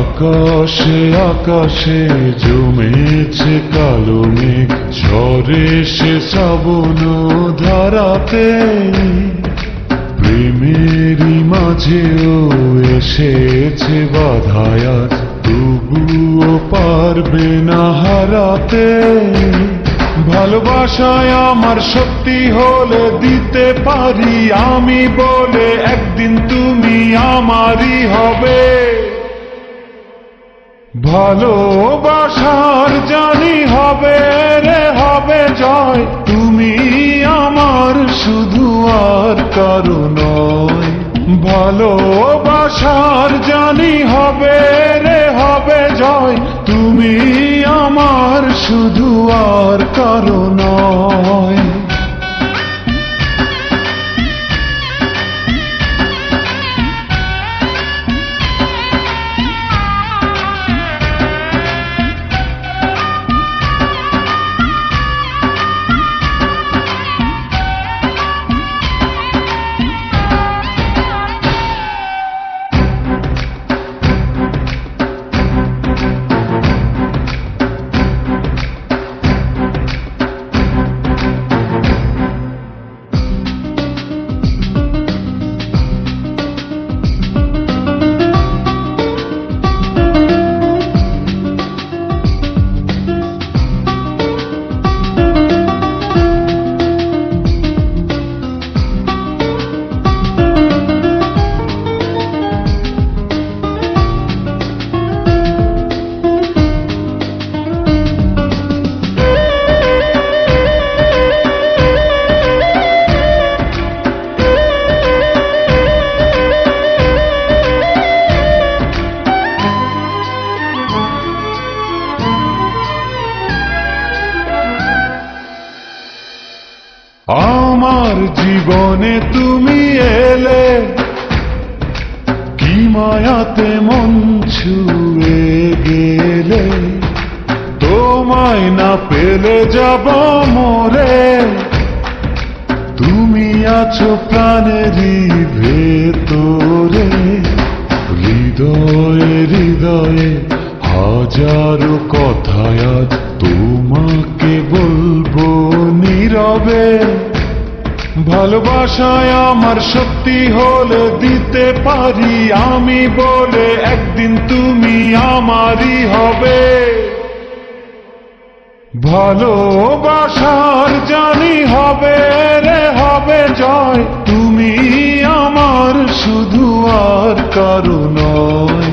আকাশে আকাশে জমেছে কালো মেঘ, ঝরে সে শ্রাবণ ধারাতে। প্রেমেরই মাঝেও এসেছে বাধায় আজ, তবুও পারবে না হারাতে। ভালোবাসায় আমার সত্যি হলে দিতে পারি আমি বলে, একদিন তুমি আমারই হবে। ভালোবাসার জানি হবে রে হবে জয়, তুমি আমার শুধু আর কারো নয়। ভালোবাসার জানি হবে রে হবে জয়, তুমি আমার শুধু আর কারো নয়। আমার জীবনে তুমি এলে, কি মায়াতে মন ছুঁয়ে গেলে। তোমায় না পেলে যাব মরে, তুমি আছো প্রাণেরই ভেতরে। হৃদয়ে হৃদয়ে হাজারো কথায় আজ তোমাকে বলবো নীরবে। ভালোবাসায় আমার সত্যি হলে দিতে পারি আমি বলে, একদিন তুমি আমারই হবে। ভালোবাসার জানি হবে রে হবে জয়, তুমি আমার শুধু আর কারো নয়।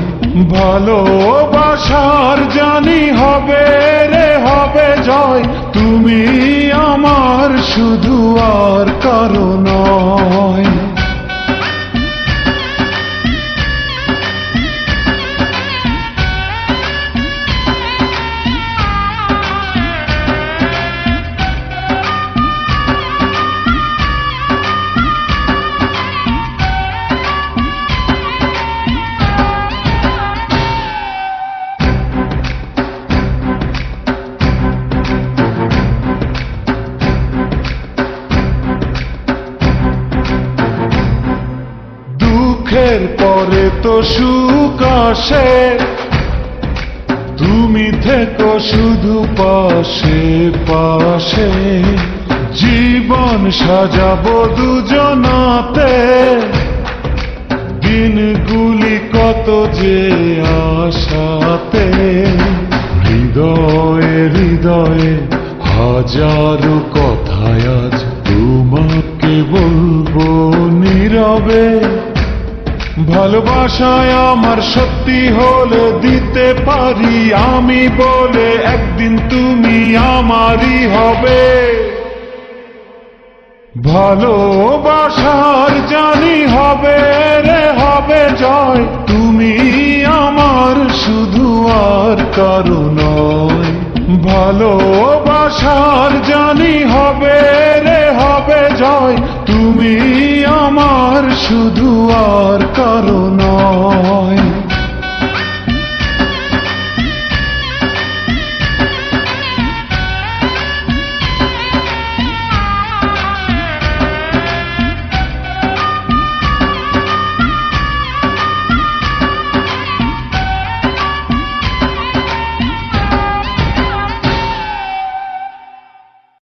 ভালোবাসার জানি হবে রে হবে জয়, তুমি আমার শুধু আর কারো নয়। দুঃখের পরে তো সুখ আসে, তুমি থেকো শুধু পাশে পাশে। জীবন সাজাবো দুজনাতে, দিনগুলি কত যে আশাতে। হৃদয়ে হৃদয়ে হাজারো কথায় আজ তোমাকে বলবো নীরবে। ভালোবাসায় আমার সত্যি হলে দিতে পারি আমি বলে, একদিন তুমি আমারই হবে। ভালোবাসার জানি হবে রে হবে জয়, তুমি আমার শুধু আর কারো নয়। ভালোবাসা